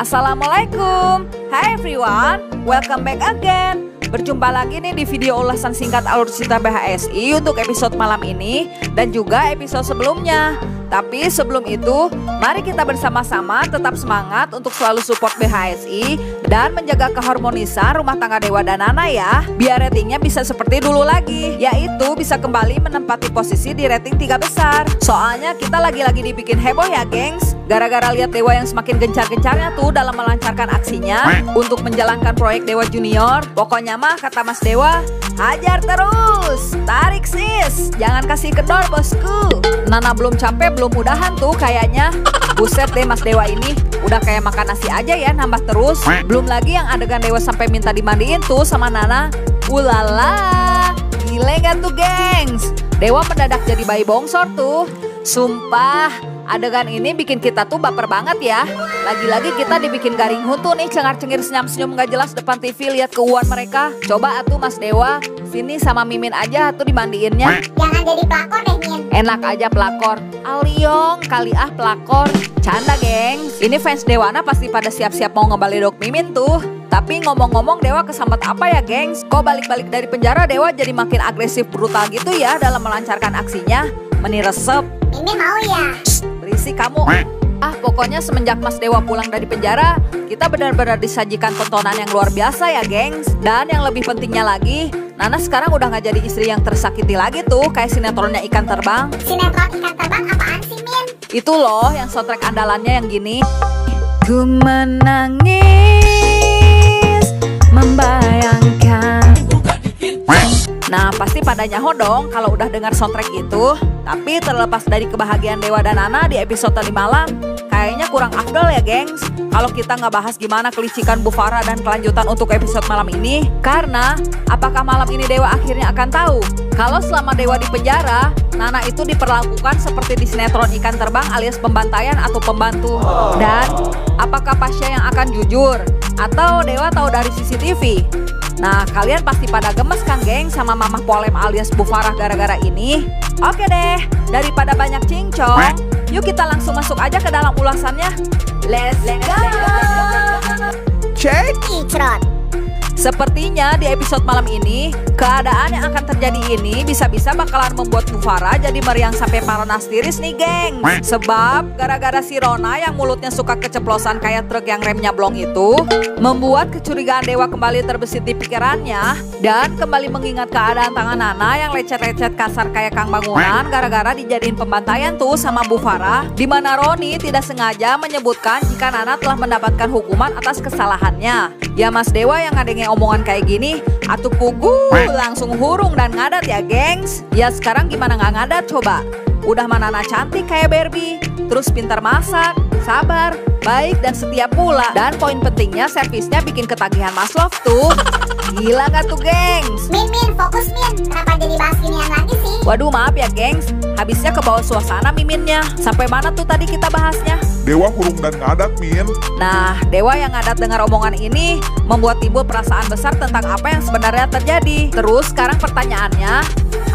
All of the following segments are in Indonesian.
Assalamualaikum. Hi everyone, welcome back again. Berjumpa lagi nih di video ulasan singkat alur cerita BHSI untuk episode malam ini dan juga episode sebelumnya. Tapi sebelum itu, mari kita bersama-sama tetap semangat untuk selalu support BHSI dan menjaga keharmonisan rumah tangga Dewa dan Nana ya. Biar ratingnya bisa seperti dulu lagi, yaitu bisa kembali menempati posisi di rating 3 besar. Soalnya kita lagi-lagi dibikin heboh ya gengs, gara-gara lihat Dewa yang semakin gencar-gencarnya tuh dalam melancarkan aksinya untuk menjalankan proyek Dewa Junior. Pokoknya mah kata Mas Dewa, hajar terus, tarik sis, jangan kasih kendor bosku. Nana belum capek belum mudahan tuh kayaknya. Buset deh Mas Dewa ini, udah kayak makan nasi aja ya, nambah terus. Belum lagi yang adegan Dewa sampai minta dimandiin tuh sama Nana. Ulala, gile gak tuh gengs? Dewa mendadak jadi bayi bongsor tuh. Sumpah, adegan ini bikin kita tuh baper banget ya. Lagi-lagi kita dibikin garing huntu nih, cengar-cengir senyum-senyum gak jelas depan TV lihat keuuan mereka. Coba atuh Mas Dewa, sini sama Mimin aja tuh dimandiinnya. Jangan jadi pelakor deh Min. Enak aja pelakor, Aliong kali ah pelakor. Canda gengs, ini fans Dewana pasti pada siap-siap mau ngebaledok Mimin tuh. Tapi ngomong-ngomong Dewa kesambet apa ya gengs? Kok balik-balik dari penjara Dewa jadi makin agresif brutal gitu ya dalam melancarkan aksinya? Meni resep. Mimin mau ya? Berisik kamu. Ah pokoknya semenjak Mas Dewa pulang dari penjara, kita benar-benar disajikan tontonan yang luar biasa ya gengs. Dan yang lebih pentingnya lagi, Nana sekarang udah gak jadi istri yang tersakiti lagi tuh kayak sinetronnya Ikan Terbang. Sinetron Ikan Terbang apaan sih Min? Itu loh yang soundtrack andalannya yang gini. Ku menangis membayangkan. Nah pasti pada nyaho dong kalau udah dengar soundtrack itu. Tapi terlepas dari kebahagiaan Dewa dan Nana di episode tadi malam, kayaknya kurang afdol ya gengs kalau kita nggak bahas gimana kelicikan Bu Farah dan kelanjutan untuk episode malam ini. Karena apakah malam ini Dewa akhirnya akan tahu kalau selama Dewa di penjara, Nana itu diperlakukan seperti di sinetron Ikan Terbang alias pembantaian atau pembantu. Dan apakah Pasha yang akan jujur atau Dewa tahu dari CCTV? Nah kalian pasti pada gemes kan geng sama Mamah Polem alias Bu Farah gara-gara ini. Oke deh, daripada banyak cincong, yuk kita langsung masuk aja ke dalam ulasannya. Let's go. Check. Icrot. Sepertinya di episode malam ini, keadaan yang akan terjadi ini bisa-bisa bakalan membuat Bu Farah jadi meriang sampai panas tiris nih geng. Sebab gara-gara si Rona yang mulutnya suka keceplosan kayak truk yang remnya blong itu, membuat kecurigaan Dewa kembali terbesit di pikirannya. Dan kembali mengingat keadaan tangan Nana yang lecet-lecet kasar kayak Kang Bangunan gara-gara dijadiin pembantaian tuh sama Bu Farah. Dimana Roni tidak sengaja menyebutkan jika Nana telah mendapatkan hukuman atas kesalahannya. Ya Mas Dewa yang ngadengin omongan kayak gini, atuh pugu langsung hurung dan ngadat ya gengs. Ya sekarang gimana nggak ngadat coba? Udah mana Nana cantik kayak Barbie, terus pintar masak, sabar, baik dan setia pula. Dan poin pentingnya servisnya bikin ketagihan Mas Love tuh. Gila gak tuh gengs? Min, fokus Min. Kenapa jadi bahas ginian lagi sih? Waduh maaf ya gengs, habisnya ke bawah suasana Miminnya. Sampai mana tuh tadi kita bahasnya? Dewa hurung dan ngadat Min. Nah, Dewa yang ngadat dengar omongan ini membuat timbul perasaan besar tentang apa yang sebenarnya terjadi. Terus sekarang pertanyaannya,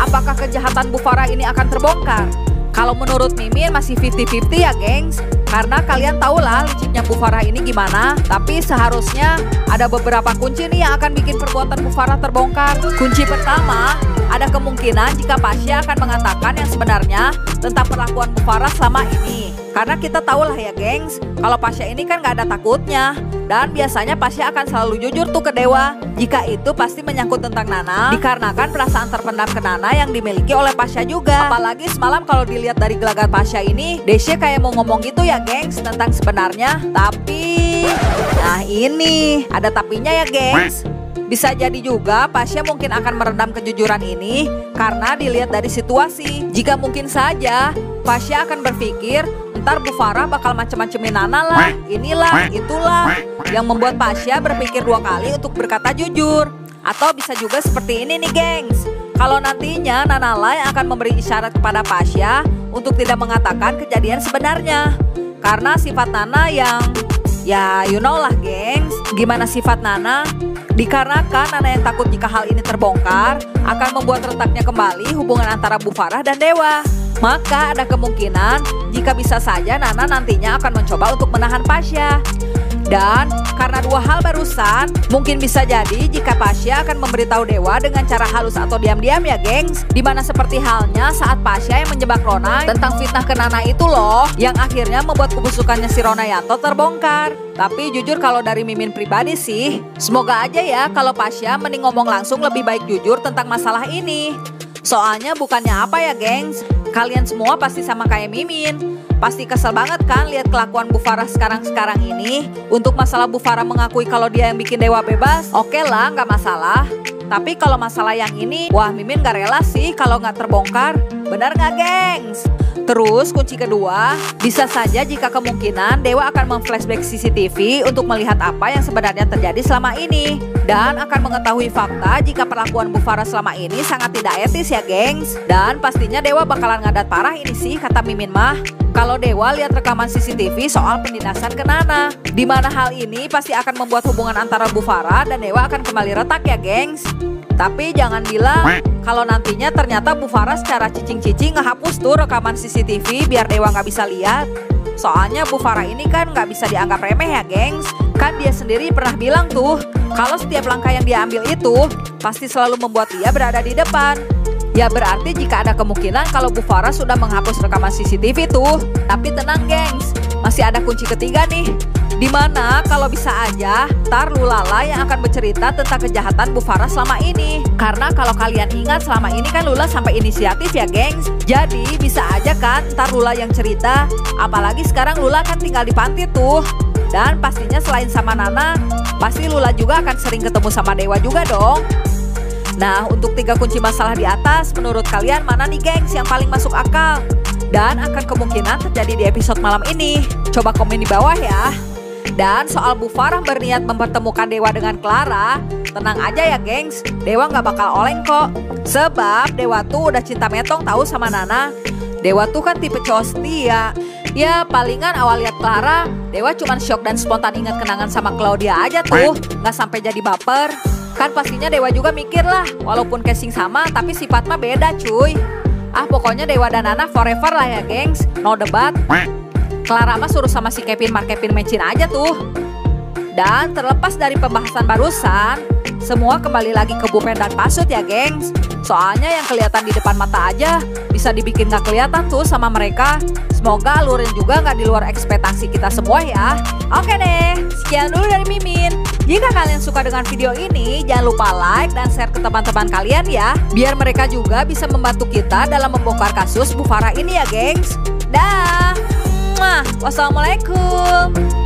apakah kejahatan Bu Farah ini akan terbongkar? Kalau menurut Mimin masih 50-50 ya gengs. Karena kalian tahulah licinnya Bu Farah ini gimana. Tapi seharusnya ada beberapa kunci nih yang akan bikin perbuatan Bu Farah terbongkar. Kunci pertama, ada kemungkinan jika Pasha akan mengatakan yang sebenarnya tentang perlakuan Bu Farah selama ini. Karena kita tahulah ya gengs, kalau Pasha ini kan gak ada takutnya. Dan biasanya Pasha akan selalu jujur tuh ke Dewa. Jika itu pasti menyangkut tentang Nana, dikarenakan perasaan terpendam ke Nana yang dimiliki oleh Pasha juga. Apalagi semalam kalau dilihat dari gelagat Pasha ini, Desya kayak mau ngomong gitu ya gengs tentang sebenarnya. Tapi, nah ini, ada tapinya ya gengs. Bisa jadi juga Pasha mungkin akan meredam kejujuran ini karena dilihat dari situasi. Jika mungkin saja Pasha akan berpikir ntar Bu Farah bakal macem-macemin Nana lah, inilah, itulah, yang membuat Pasha berpikir 2 kali untuk berkata jujur. Atau bisa juga seperti ini nih gengs, kalau nantinya Nana lah yang akan memberi isyarat kepada Pasha untuk tidak mengatakan kejadian sebenarnya. Karena sifat Nana yang, ya you know lah gengs, gimana sifat Nana? Dikarenakan Nana yang takut jika hal ini terbongkar akan membuat retaknya kembali hubungan antara Bu Farah dan Dewa. Maka ada kemungkinan jika bisa saja Nana nantinya akan mencoba untuk menahan Pasha. Dan karena dua hal barusan, mungkin bisa jadi jika Pasha akan memberitahu Dewa dengan cara halus atau diam-diam ya gengs. Dimana seperti halnya saat Pasha yang menjebak Rona tentang fitnah ke Nana itu loh, yang akhirnya membuat kebusukannya si Ronayanto terbongkar. Tapi jujur kalau dari Mimin pribadi sih, semoga aja ya kalau Pasha mending ngomong langsung lebih baik jujur tentang masalah ini. Soalnya bukannya apa ya gengs, kalian semua pasti sama kayak Mimin. Pasti kesel banget kan lihat kelakuan Bu Farah sekarang ini. Untuk masalah Bu Farah mengakui kalau dia yang bikin Dewa bebas, oke lah nggak masalah. Tapi kalau masalah yang ini, wah Mimin gak rela sih kalau nggak terbongkar. Benar nggak gengs? Terus kunci kedua, bisa saja jika kemungkinan Dewa akan memflashback CCTV untuk melihat apa yang sebenarnya terjadi selama ini. Dan akan mengetahui fakta jika perlakuan Bu Farah selama ini sangat tidak etis ya gengs. Dan pastinya Dewa bakalan ngadat parah ini sih kata Mimin mah. Kalau Dewa lihat rekaman CCTV soal penindasan ke Nana. Dimana hal ini pasti akan membuat hubungan antara Bu Farah dan Dewa akan kembali retak ya gengs. Tapi jangan bilang kalau nantinya ternyata Bu Farah secara cicing-cicing ngehapus tuh rekaman CCTV biar Dewa nggak bisa lihat. Soalnya Bu Farah ini kan nggak bisa dianggap remeh ya gengs. Kan dia sendiri pernah bilang tuh kalau setiap langkah yang dia ambil itu pasti selalu membuat dia berada di depan. Ya berarti jika ada kemungkinan kalau Bu Farah sudah menghapus rekaman CCTV tuh. Tapi tenang gengs, masih ada kunci ketiga nih. Dimana kalau bisa aja ntar Lulala yang akan bercerita tentang kejahatan Bu Farah selama ini. Karena kalau kalian ingat selama ini kan Lula sampai inisiatif ya gengs. Jadi bisa aja kan ntar Lula yang cerita. Apalagi sekarang Lula kan tinggal di panti tuh. Dan pastinya selain sama Nana, pasti Lula juga akan sering ketemu sama Dewa juga dong. Nah untuk 3 kunci masalah di atas, menurut kalian mana nih gengs yang paling masuk akal? Dan akan kemungkinan terjadi di episode malam ini. Coba komen di bawah ya. Dan soal Bu Farah berniat mempertemukan Dewa dengan Clara, tenang aja ya gengs, Dewa nggak bakal oleng kok. Sebab Dewa tuh udah cinta metong tahu sama Nana. Dewa tuh kan tipe cowok setia. Ya palingan awal lihat Clara, Dewa cuman shock dan spontan ingat kenangan sama Claudia aja tuh, nggak sampai jadi baper. Kan pastinya Dewa juga mikir lah, walaupun casing sama tapi sifat mah beda cuy. Ah pokoknya Dewa dan Nana forever lah ya gengs, no debat. Clara mah suruh sama si Kevin Mecin aja tuh. Dan terlepas dari pembahasan barusan, semua kembali lagi ke Bupen dan Pasut ya gengs. Soalnya yang kelihatan di depan mata aja bisa dibikin gak kelihatan tuh sama mereka. Semoga alurin juga gak di luar ekspektasi kita semua ya. Oke deh, sekian dulu dari Mimin. Jika kalian suka dengan video ini, jangan lupa like dan share ke teman-teman kalian ya. Biar mereka juga bisa membantu kita dalam membongkar kasus Bu Farah ini ya gengs. Dah. Wassalamualaikum.